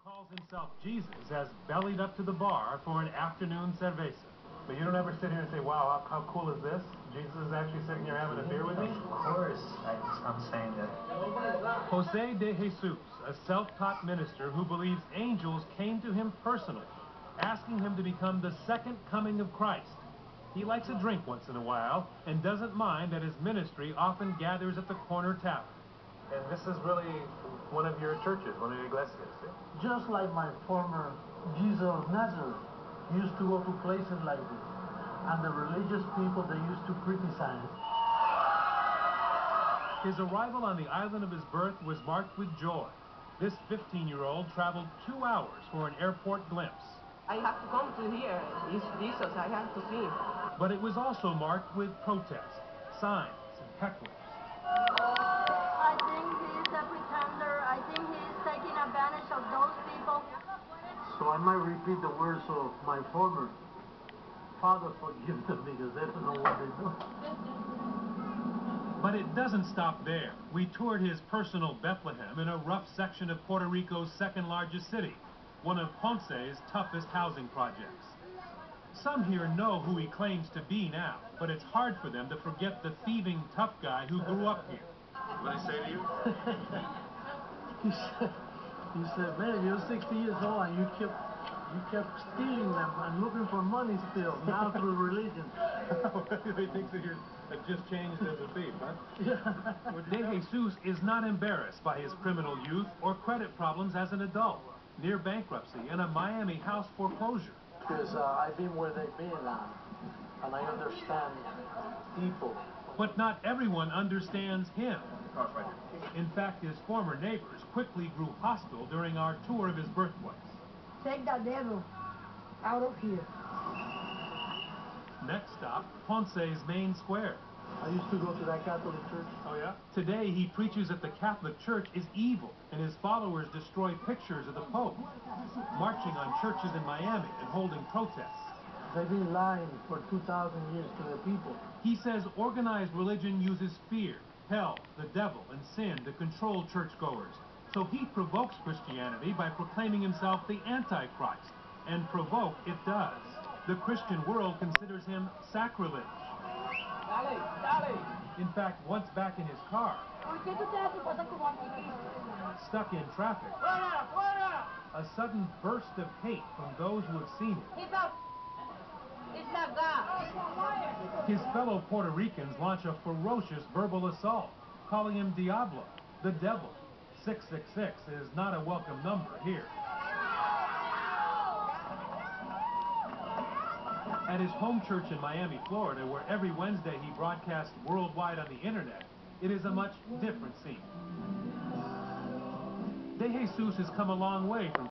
calls himself Jesus has bellied up to the bar for an afternoon cerveza. But you don't ever sit here and say, wow, how cool is this? Jesus is actually sitting here having a beer with me? Of course, I'm saying that. Jose de Jesus, a self-taught minister who believes angels came to him personally, asking him to become the second coming of Christ. He likes a drink once in a while and doesn't mind that his ministry often gathers at the corner tavern. And this is really one of your churches, one of your iglesias. Just like my former Jesus of Nazareth used to go to places like this, and the religious people, they used to criticize. His arrival on the island of his birth was marked with joy. This 15-year-old traveled 2 hours for an airport glimpse. I have to come to here. It's Jesus. I have to see him. But it was also marked with protest, signs, and hecklers. I think he is a pretender. I think he is taking advantage of those people. So I might repeat the words of my former Father, forgive them because they don't know what they do. But it doesn't stop there. We toured his personal Bethlehem in a rough section of Puerto Rico's second largest city, one of Ponce's toughest housing projects. Some here know who he claims to be now, but it's hard for them to forget the thieving tough guy who grew up here. What did he say to you? He said, man, you're 60 years old and you kept stealing them and looking for money still, now through religion. He thinks that you're just changed as a thief, huh? Yeah. De Jesus is not embarrassed by his criminal youth or credit problems as an adult, near bankruptcy and a Miami house foreclosure. Because I've been where they've been and I understand people. But not everyone understands him. In fact, his former neighbors quickly grew hostile during our tour of his birthplace. Take that devil out of here. Next stop, Ponce's main square. I used to go to that Catholic church. Oh, yeah? Today, he preaches that the Catholic Church is evil, and his followers destroy pictures of the Pope, marching on churches in Miami and holding protests. They've been lying for 2,000 years to the people. He says organized religion uses fear, hell, the devil, and sin to control churchgoers. So he provokes Christianity by proclaiming himself the Antichrist. And provoke it does. The Christian world considers him sacrilege. In fact, once back in his car, stuck in traffic, a sudden burst of hate from those who have seen him. It's not God. His fellow Puerto Ricans launch a ferocious verbal assault, calling him Diablo, the devil. 666 is not a welcome number here. At his home church in Miami, Florida, where every Wednesday he broadcasts worldwide on the internet, it is a much different scene. De Jesus has come a long way from